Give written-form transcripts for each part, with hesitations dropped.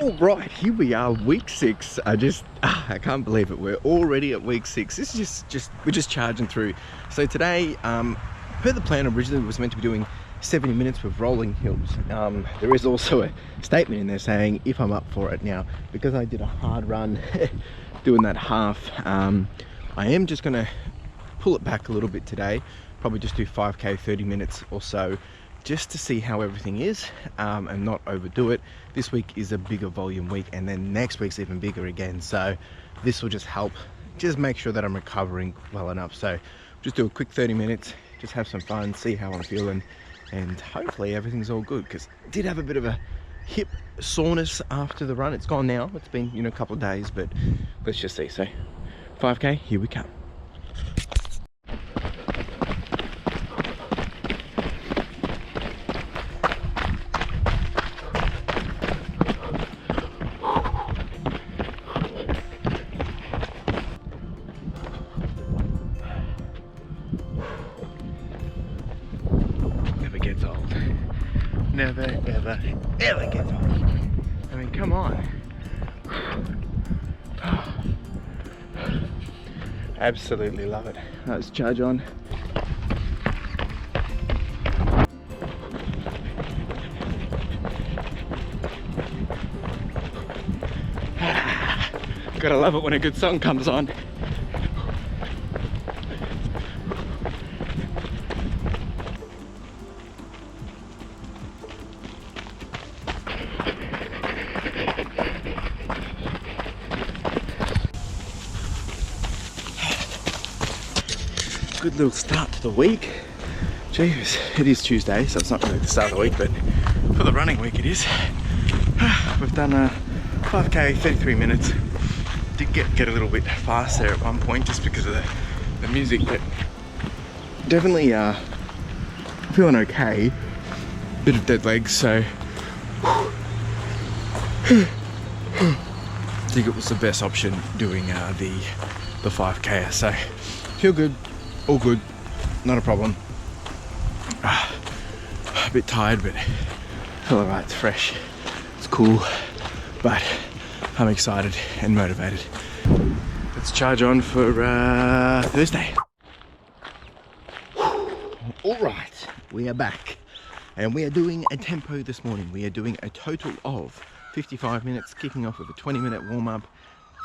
All right, here we are, week 6. I can't believe it. We're already at week 6. This is we're just charging through. So today, per the plan, originally was meant to be doing 70 minutes with rolling hills. There is also a statement in there saying if I'm up for it. Now, because I did a hard run doing that half, I am just gonna pull it back a little bit today, probably just do 5k 30 minutes or so, just to see how everything is, and not overdo it. This week is a bigger volume week, and then next week's even bigger again, so this will just help just make sure that I'm recovering well enough. So just do a quick 30 minutes, just have some fun, see how I'm feeling, and hopefully everything's all good, because I did have a bit of a hip soreness after the run. It's gone now, it's been, you know, a couple of days, but let's just see. So 5k, here we come. Never, ever, ever gets old. I mean, come on. Absolutely love it. Let's charge on. Gotta love it when a good song comes on. Good little start to the week. Jeez, it is Tuesday, so it's not really the start of the week, but for the running week it is. We've done 5k 33 minutes. Did get a little bit fast there at one point just because of the music, but definitely feeling okay. Bit of dead legs, so I think it was the best option doing the 5k. So feel good. All good, not a problem. A bit tired, but feel alright. It's fresh, it's cool, but I'm excited and motivated. Let's charge on for Thursday. Alright, we are back, and we are doing a tempo this morning. We are doing a total of 55 minutes, kicking off with a 20-minute warm-up.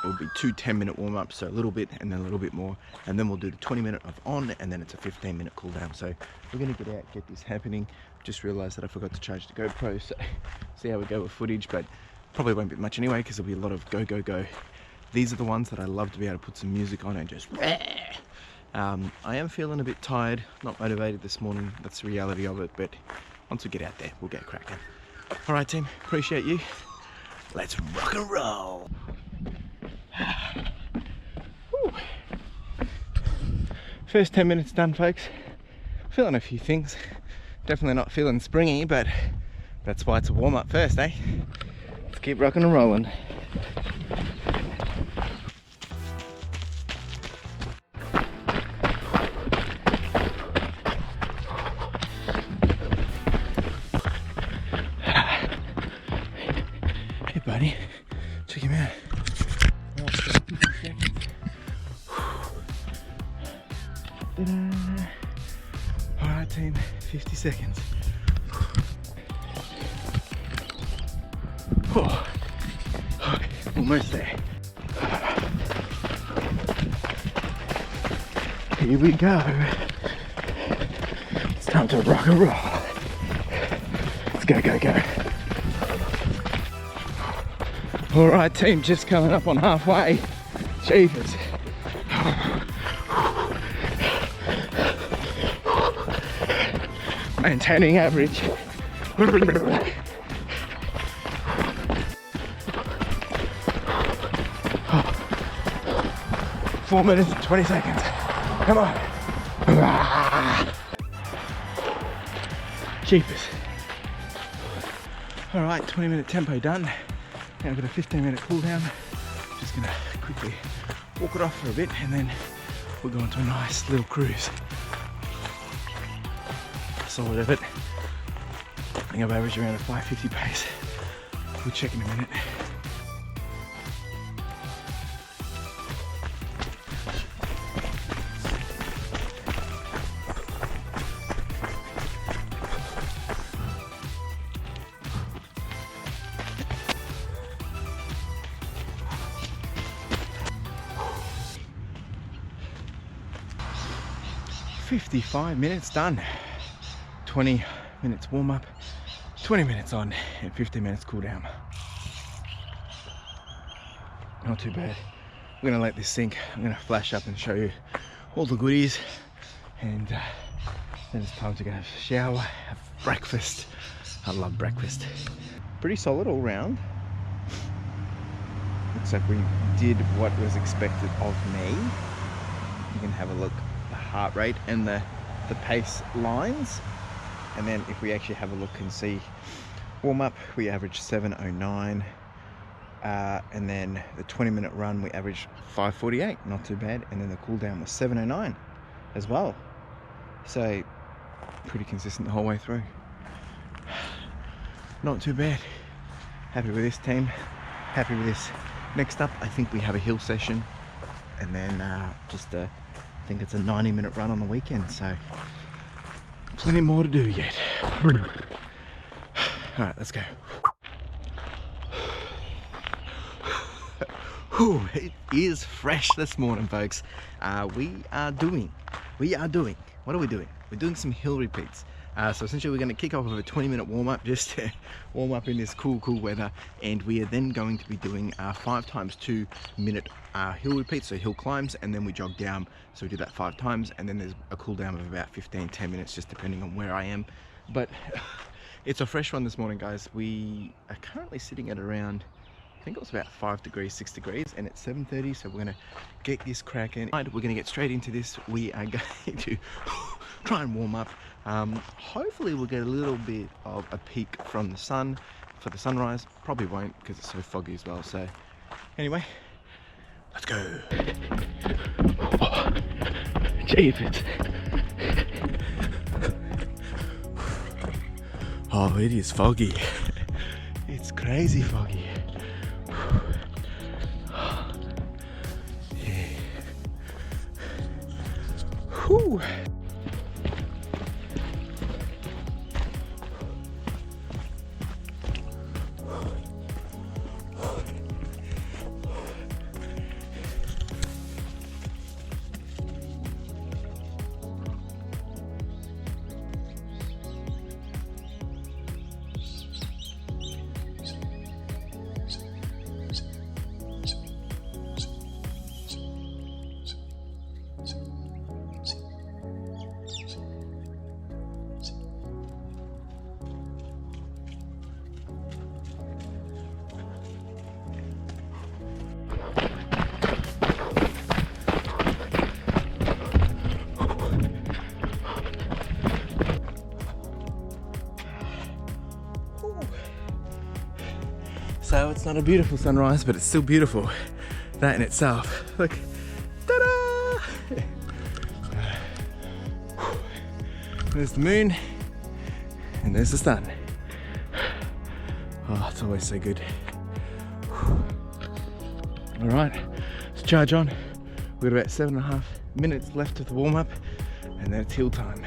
It will be 2 10-minute warm-ups, so a little bit and then a little bit more, and then we'll do the 20-minute of on, and then it's a 15-minute cool down. So we're gonna get out, get this happening. Just realized that I forgot to charge the GoPro, so see how we go with footage, but probably won't be much anyway, because there'll be a lot of go go go. These are the ones that I love to be able to put some music on and just I am feeling a bit tired, not motivated this morning. That's the reality of it, but once we get out there, we'll get cracking. All right, team, appreciate you. Let's rock and roll. First 10 minutes done, folks. Feeling a few things. Definitely not feeling springy, but that's why it's a warm-up first, eh? Let's keep rocking and rolling. Hey buddy, check him out. Alright team, 50 seconds. Oh, almost there. Here we go. It's time to rock and roll. Let's go, go, go. Alright team, just coming up on halfway. Jeepers. Maintaining average. 4 minutes and 20 seconds. Come on. Jeepers. All right, 20-minute tempo done. Now I've got a 15-minute cool down. Just gonna quickly walk it off for a bit, and then we'll go into a nice little cruise. Solid of it. I think I've averaged around a 550 pace. We'll check in a minute. 55 minutes done. 20 minutes warm up, 20 minutes on, and 15 minutes cool down. Not too bad. I'm gonna let this sink. I'm gonna flash up and show you all the goodies, and then it's time to go have a shower, have breakfast. I love breakfast. Pretty solid all round. Looks like we did what was expected of me. You can have a look, the heart rate and the pace lines. And then if we actually have a look and see warm up, we averaged 7:09. And then the 20-minute run, we averaged 5:48, not too bad. And then the cool down was 7:09 as well. So pretty consistent the whole way through. Not too bad. Happy with this team, happy with this. Next up, I think we have a hill session, and then I think it's a 90-minute run on the weekend, so plenty more to do yet. All right, let's go. Whew, it is fresh this morning, folks. We are doing, what are we doing? We're doing some hill repeats. So essentially we're going to kick off with a 20-minute warm-up, just to warm up in this cool weather, and we are then going to be doing 5 times 2-minute hill repeats, so hill climbs, and then we jog down. So we do that 5 times, and then there's a cool down of about 15-10 minutes, just depending on where I am. But it's a fresh one this morning, guys. We are currently sitting at around, I think it was about 5 degrees, 6 degrees, and it's 7:30, so we're gonna get this cracking. We're gonna get straight into this. We are going to try and warm up. Hopefully we'll get a little bit of a peek from the sun for the sunrise. Probably won't, because it's so foggy as well. So anyway, let's go. Oh, jeepers. Oh, it is foggy. It's crazy foggy. Yeah. Whew. So it's not a beautiful sunrise, but it's still beautiful. That in itself. Look. Ta-da! There's the moon, and there's the sun. Oh, it's always so good. All right, let's charge on. We've got about 7.5 minutes left of the warm up, and then it's hill time.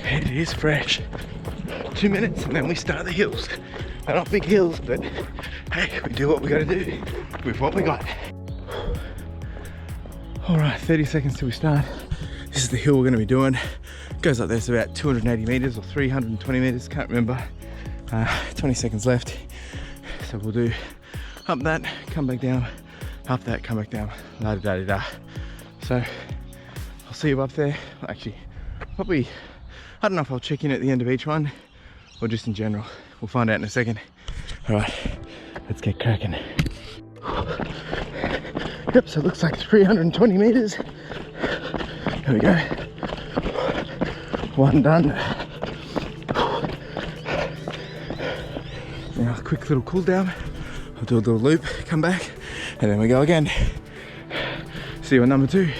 It is fresh. 2 minutes and then we start the hills. They're not big hills, but hey, we do what we gotta do with what we got. All right, 30 seconds till we start. This is the hill we're gonna be doing. It goes up there, it's about 280 meters or 320 meters, can't remember. 20 seconds left. So we'll do up that, come back down, up that, come back down, la-da-da-da-da. So I'll see you up there. Actually, probably, I don't know if I'll check in at the end of each one or just in general. We'll find out in a second. All right, let's get cracking. Yep, so it looks like 320 meters. Here we go. One done. Now a quick little cool down. I'll do a little loop, come back, and then we go again. See you on number 2.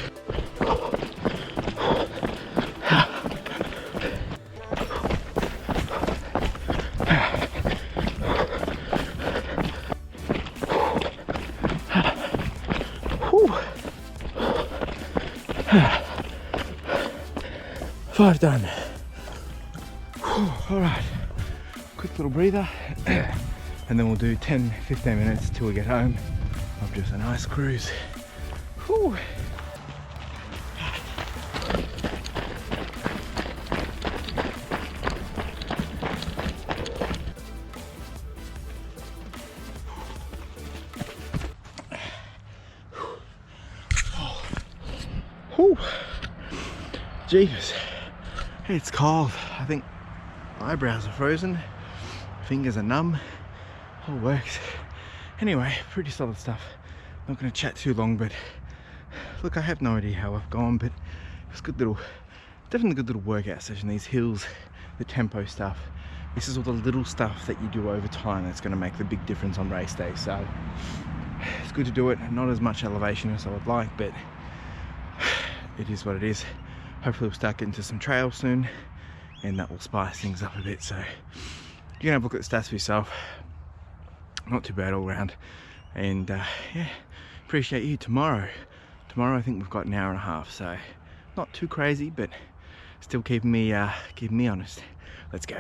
Five done. All right, quick little breather, and then we'll do 10-15 minutes till we get home. of just a nice cruise. Whew. Whew. Jeepers, it's cold. I think eyebrows are frozen, fingers are numb, all works. Anyway, pretty solid stuff. Not going to chat too long, but look, I have no idea how I've gone, but it was good little, definitely good little workout session. These hills, the tempo stuff, this is all the little stuff that you do over time that's going to make the big difference on race day. So it's good to do it. Not as much elevation as I would like, but it is what it is. Hopefully we'll start getting to some trails soon, and that will spice things up a bit. So you can have a look at the stats for yourself. Not too bad all around. And yeah, appreciate you. Tomorrow I think we've got an hour and a half, so not too crazy, but still keeping me honest. Let's go.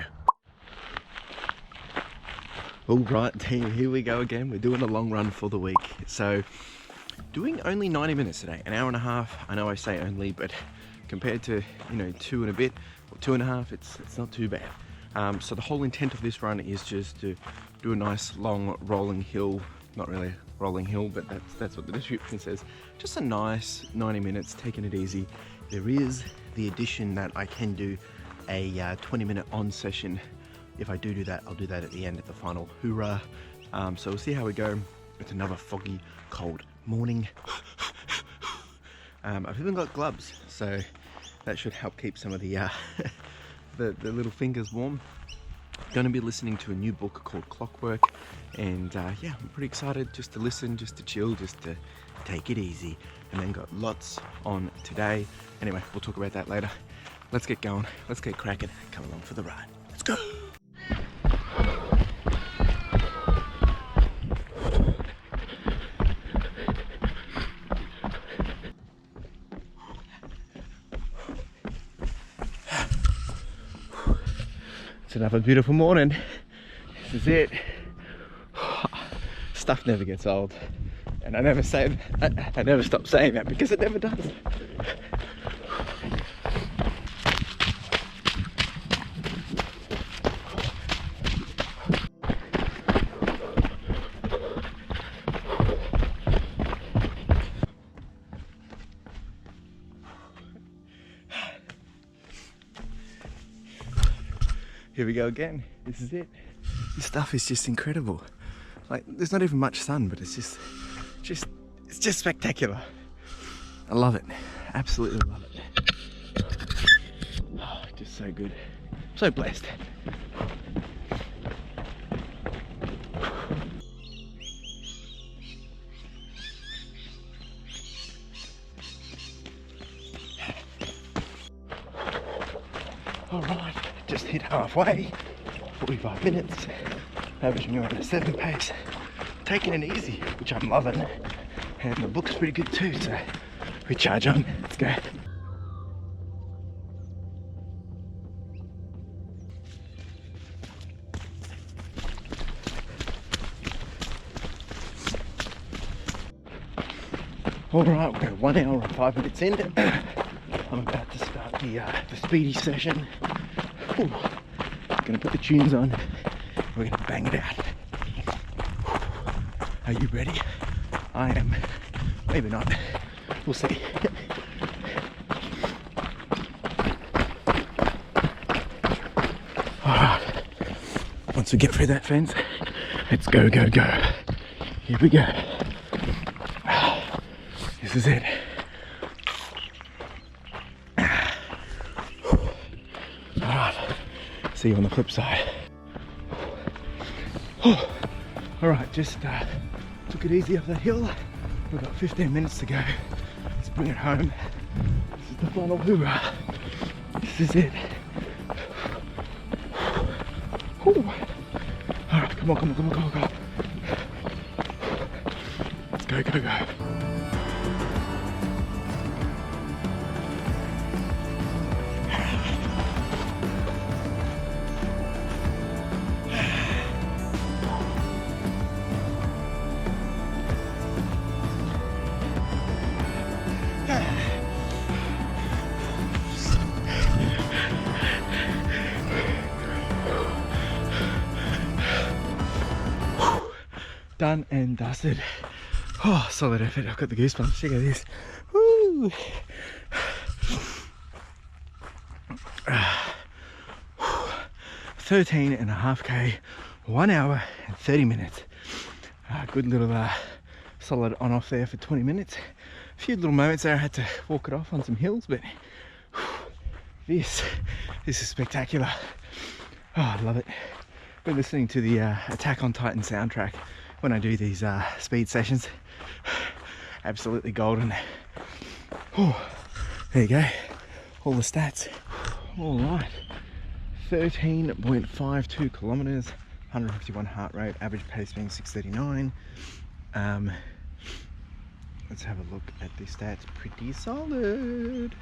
All right, team, here we go again. We're doing a long run for the week. So doing only 90 minutes today, an hour and a half. I know I say only, but compared to, you know, 2 and a bit or 2.5, it's not too bad. So the whole intent of this run is just to do a nice long rolling hill. Not really a rolling hill, but that's what the description says. Just a nice 90 minutes, taking it easy. There is the addition that I can do a 20-minute on session. If I do that, I'll do that at the end, at the final hoorah. So we'll see how we go. It's another foggy, cold morning. I've even got gloves, so that should help keep some of the the little fingers warm. Going to be listening to a new book called Clockwork, and yeah, I'm pretty excited just to listen, just to chill, just to take it easy. And then got lots on today. Anyway, we'll talk about that later. Let's get going, let's get cracking, come along for the ride. Let's go. It's another beautiful morning. This is it. Stuff never gets old, and I never stop saying that because it never does. Here we go again. This is it. This stuff is just incredible. Like, there's not even much sun, but it's just spectacular. I love it. Absolutely love it. Oh, just so good. So blessed. All right. Just hit halfway, 45 minutes, averaging around a 7 pace, taking it easy, which I'm loving, and the book's pretty good too, so we charge on, let's go. All right, we're 1 hour and 5 minutes in. I'm about to start the speedy session. Ooh, gonna put the tunes on. We're gonna bang it out. Are you ready? I am. Maybe not. We'll see. Alright. Once we get through that fence, let's go, go, go. Here we go. This is it. See you on the flip side. Oh, all right, just took it easy up that hill. We've got 15 minutes to go. Let's bring it home. This is the final hoorah. This is it. All right, come on, come on, come on, come on, come on. Let's go, go, go. done and dusted. Oh, solid effort. I've got the goosebumps. Check out this. Woo. 13.5k, 1 hour and 30 minutes. Good little solid on off there for 20 minutes. A few little moments there I had to walk it off on some hills, but this is spectacular. Oh, I love it. Been listening to the Attack on Titan soundtrack when I do these speed sessions. Absolutely golden. Oh, there you go. All the stats. All right. 13.52 kilometers, 151 heart rate, average pace being 6:39. Let's have a look at the stats. Pretty solid.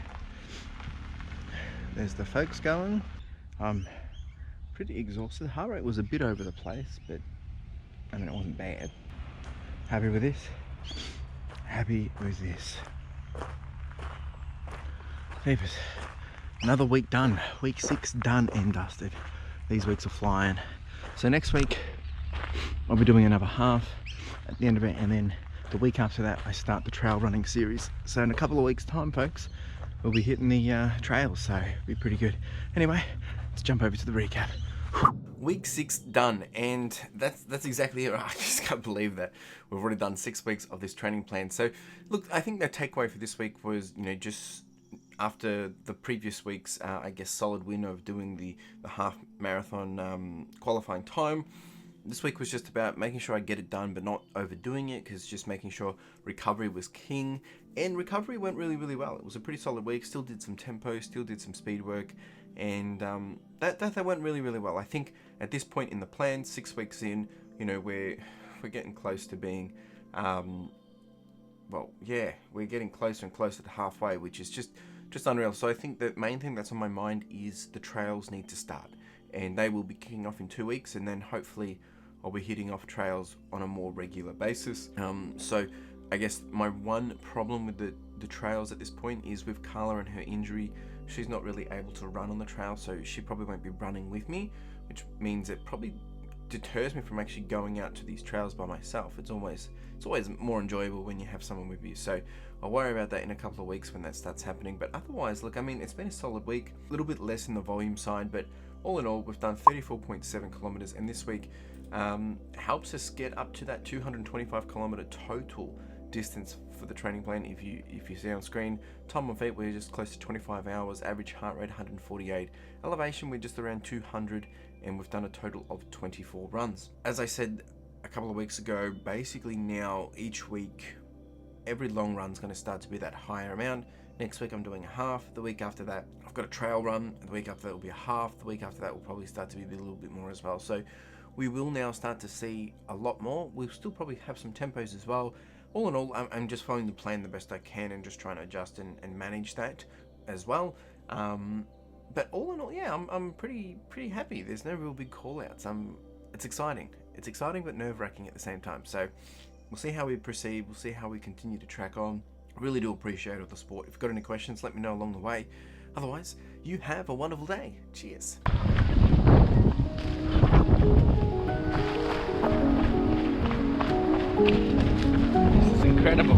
There's the folks going. I'm pretty exhausted. Heart rate was a bit over the place, but I mean, it wasn't bad. Happy with this? Happy with this. Papers. Another week done. Week 6 done and dusted. These weeks are flying. So next week I'll be doing another half at the end of it, and then the week after that I start the trail running series. So in a couple of weeks time, folks, we'll be hitting the trails, so it'll be pretty good. Anyway, let's jump over to the recap. Week 6 done, and that's exactly it. I just can't believe that we've already done 6 weeks of this training plan. So look, I think the takeaway for this week was, you know, just after the previous week's, I guess, solid win of doing the half marathon qualifying time, this week was just about making sure I get it done, but not overdoing it, because just making sure recovery was king. And recovery went really, really well. It was a pretty solid week. Still did some tempo, still did some speed work, and that went really, really well. I think at this point in the plan, 6 weeks in, you know, we're getting close to being, well, yeah, we're getting closer and closer to halfway, which is just unreal. So I think the main thing that's on my mind is the trails need to start, and they will be kicking off in 2 weeks, and then hopefully I'll be hitting off trails on a more regular basis. So I guess my one problem with the trails at this point is with Carla and her injury. She's not really able to run on the trail, so she probably won't be running with me, which means it probably deters me from actually going out to these trails by myself. It's always more enjoyable when you have someone with you. So I'll worry about that in a couple of weeks when that starts happening. But otherwise, look, I mean, it's been a solid week, a little bit less in the volume side, but all in all, we've done 34.7 kilometers, and this week helps us get up to that 225 kilometer total distance for the training plan. If you see on screen, time on feet, we're just close to 25 hours, average heart rate 148, elevation we're just around 200, and we've done a total of 24 runs. As I said a couple of weeks ago, basically now each week every long run's going to start to be that higher amount. Next week I'm doing a half, the week after that I've got a trail run, the week after that will be a half, the week after that will probably start to be a little bit more as well. So we will now start to see a lot more. We'll still probably have some tempos as well. All in all, I'm just following the plan the best I can and just trying to adjust and manage that as well. But all in all, yeah, I'm pretty happy. There's no real big call-outs. It's exciting. It's exciting but nerve-wracking at the same time. So we'll see how we proceed. We'll see how we continue to track on. I really do appreciate all the support. If you've got any questions, let me know along the way. Otherwise, you have a wonderful day. Cheers. This is incredible.